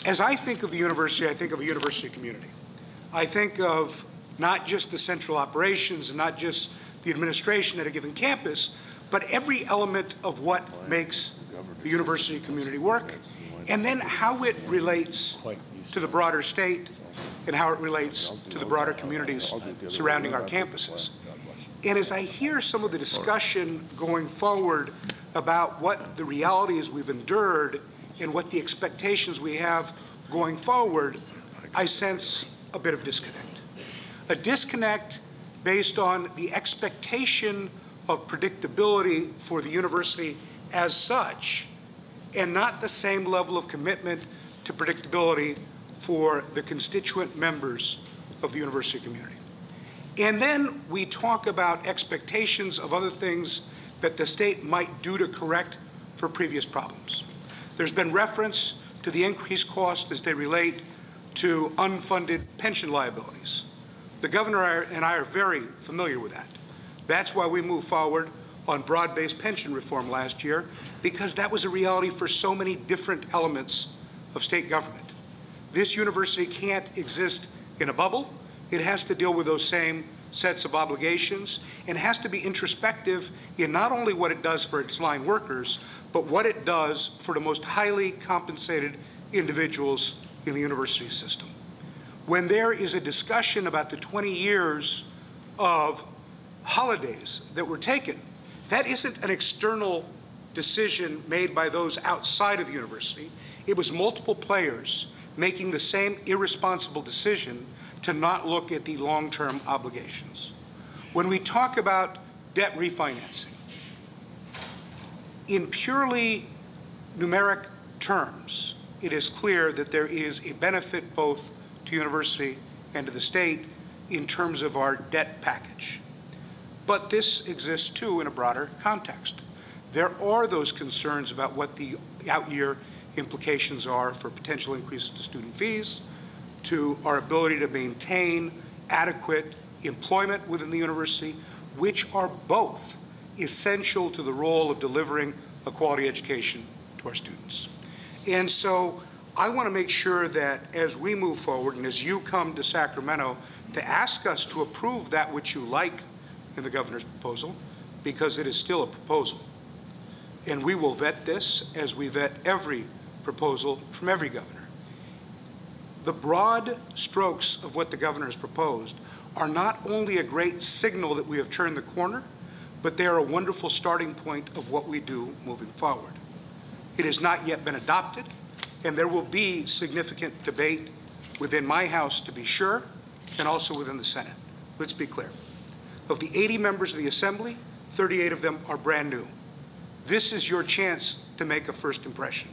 As I think of the university, I think of a university community. I think of not just the central operations and not just the administration at a given campus, but every element of what makes the university community work, and then how it relates to the broader state and how it relates to the broader communities surrounding our campuses. And as I hear some of the discussion going forward about what the realities we've endured and what the expectations we have going forward, I sense a bit of disconnect. A disconnect based on the expectation of predictability for the university as such, and not the same level of commitment to predictability for the constituent members of the university community. And then we talk about expectations of other things that the state might do to correct for previous problems. There's been reference to the increased costs as they relate to unfunded pension liabilities. The governor and I are very familiar with that. That's why we moved forward on broad-based pension reform last year, because that was a reality for so many different elements of state government. This university can't exist in a bubble. It has to deal with those same sets of obligations and has to be introspective in not only what it does for its line workers, but what it does for the most highly compensated individuals in the university system. When there is a discussion about the 20 years of holidays that were taken, that isn't an external decision made by those outside of the university. It was multiple players making the same irresponsible decision to not look at the long-term obligations. When we talk about debt refinancing, in purely numeric terms, it is clear that there is a benefit both to university and to the state in terms of our debt package. But this exists too in a broader context. There are those concerns about what the out-year implications are for potential increases to student fees, to our ability to maintain adequate employment within the university, which are both essential to the role of delivering a quality education to our students. And so I want to make sure that as we move forward and as you come to Sacramento to ask us to approve that which you like in the governor's proposal, because it is still a proposal. And we will vet this as we vet every proposal from every governor. The broad strokes of what the governor has proposed are not only a great signal that we have turned the corner, but they are a wonderful starting point of what we do moving forward. It has not yet been adopted, and there will be significant debate within my House, to be sure, and also within the Senate. Let's be clear. Of the 80 members of the Assembly, 38 of them are brand new. This is your chance to make a first impression.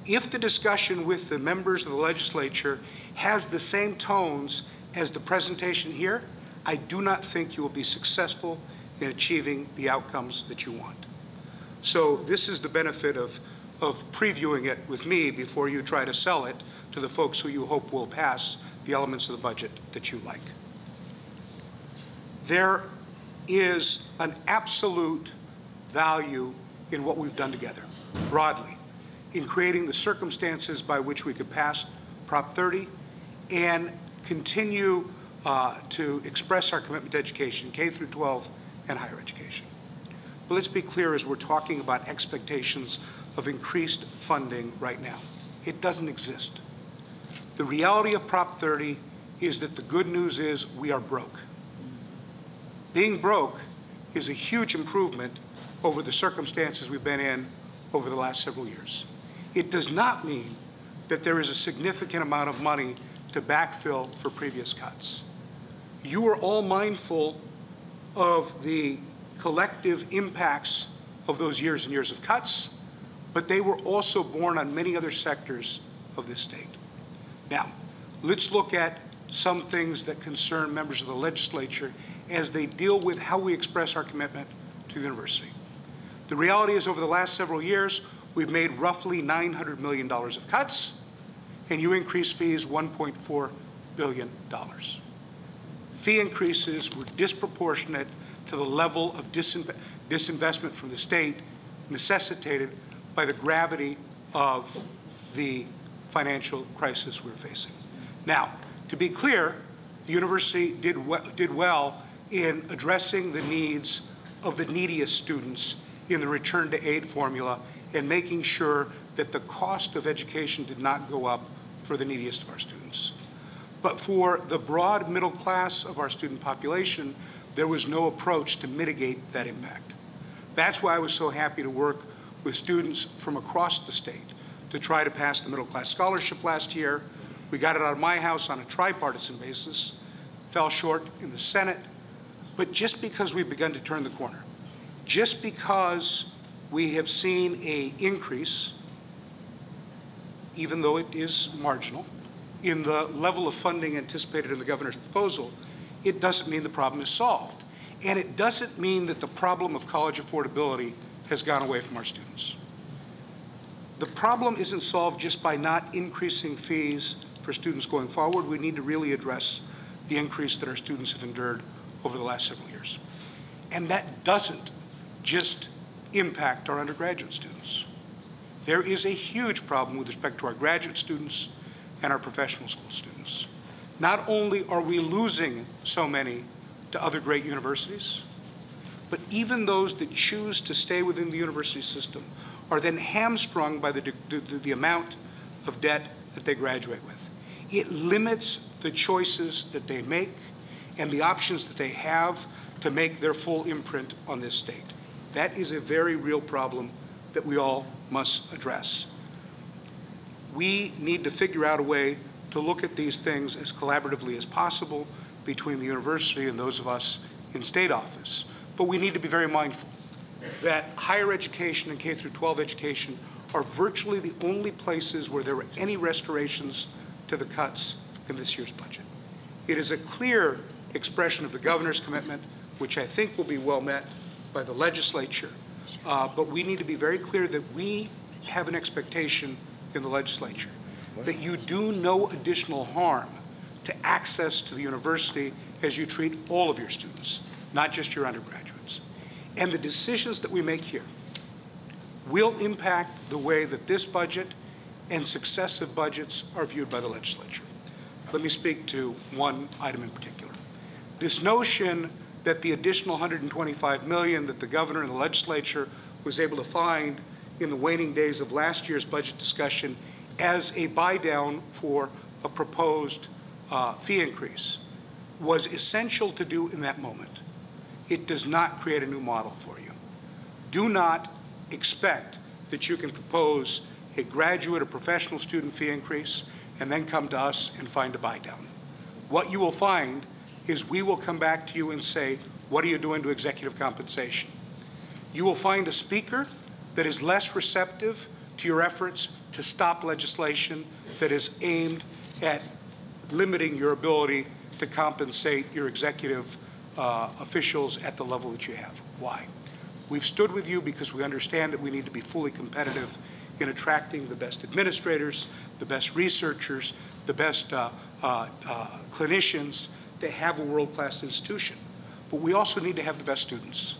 If the discussion with the members of the legislature has the same tones as the presentation here, I do not think you will be successful in achieving the outcomes that you want. So this is the benefit of previewing it with me before you try to sell it to the folks who you hope will pass the elements of the budget that you like. There is an absolute value in what we've done together, broadly, in creating the circumstances by which we could pass Prop 30 and continue to express our commitment to education, K through 12 and higher education. But let's be clear as we're talking about expectations of increased funding right now. It doesn't exist. The reality of Prop 30 is that the good news is we are broke. Being broke is a huge improvement over the circumstances we've been in over the last several years. It does not mean that there is a significant amount of money to backfill for previous cuts. You are all mindful of the collective impacts of those years and years of cuts, but they were also borne on many other sectors of this state. Now, let's look at some things that concern members of the legislature as they deal with how we express our commitment to the university. The reality is over the last several years, we've made roughly $900 million of cuts, and you increased fees $1.4 billion. Fee increases were disproportionate to the level of disinvestment from the state necessitated by the gravity of the financial crisis we're facing. Now, to be clear, the university did well in addressing the needs of the neediest students in the return to aid formula and making sure that the cost of education did not go up for the neediest of our students. But for the broad middle class of our student population, there was no approach to mitigate that impact. That's why I was so happy to work with students from across the state to try to pass the middle class scholarship last year. We got it out of my house on a tripartisan basis, fell short in the Senate, but just because we've begun to turn the corner, just because we have seen an increase, even though it is marginal, in the level of funding anticipated in the governor's proposal, it doesn't mean the problem is solved. And it doesn't mean that the problem of college affordability has gone away from our students. The problem isn't solved just by not increasing fees for students going forward. We need to really address the increase that our students have endured over the last several years. And that doesn't just impact our undergraduate students. There is a huge problem with respect to our graduate students and our professional school students. Not only are we losing so many to other great universities, but even those that choose to stay within the university system are then hamstrung by the amount of debt that they graduate with. It limits the choices that they make and the options that they have to make their full imprint on this state. That is a very real problem that we all must address. We need to figure out a way to look at these things as collaboratively as possible between the university and those of us in state office. But we need to be very mindful that higher education and K through 12 education are virtually the only places where there were any restorations to the cuts in this year's budget. It is a clear expression of the governor's commitment, which I think will be well met by the legislature. But we need to be very clear that we have an expectation in the legislature that you do no additional harm to access to the university as you treat all of your students, not just your undergraduates. And the decisions that we make here will impact the way that this budget and successive budgets are viewed by the legislature. Let me speak to one item in particular. This notion that the additional $125 million that the governor and the legislature was able to find in the waning days of last year's budget discussion as a buy-down for a proposed fee increase was essential to do in that moment. It does not create a new model for you. Do not expect that you can propose a graduate or professional student fee increase and then come to us and find a buy-down. What you will find is we will come back to you and say, what are you doing to executive compensation? You will find a speaker that is less receptive to your efforts to stop legislation that is aimed at limiting your ability to compensate your executive officials at the level that you have. Why? We've stood with you because we understand that we need to be fully competitive in attracting the best administrators, the best researchers, the best clinicians to have a world-class institution. But we also need to have the best students.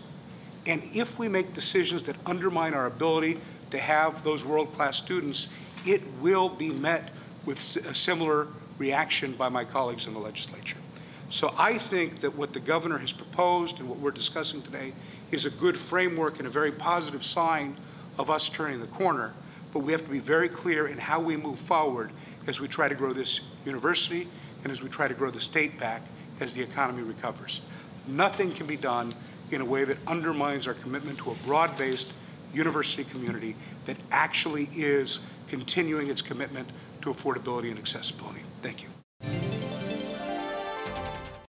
And if we make decisions that undermine our ability to have those world-class students, it will be met with a similar reaction by my colleagues in the legislature. So I think that what the governor has proposed and what we're discussing today is a good framework and a very positive sign of us turning the corner. But we have to be very clear in how we move forward as we try to grow this university and as we try to grow the state back as the economy recovers. Nothing can be done in a way that undermines our commitment to a broad-based university community that actually is continuing its commitment to affordability and accessibility. Thank you.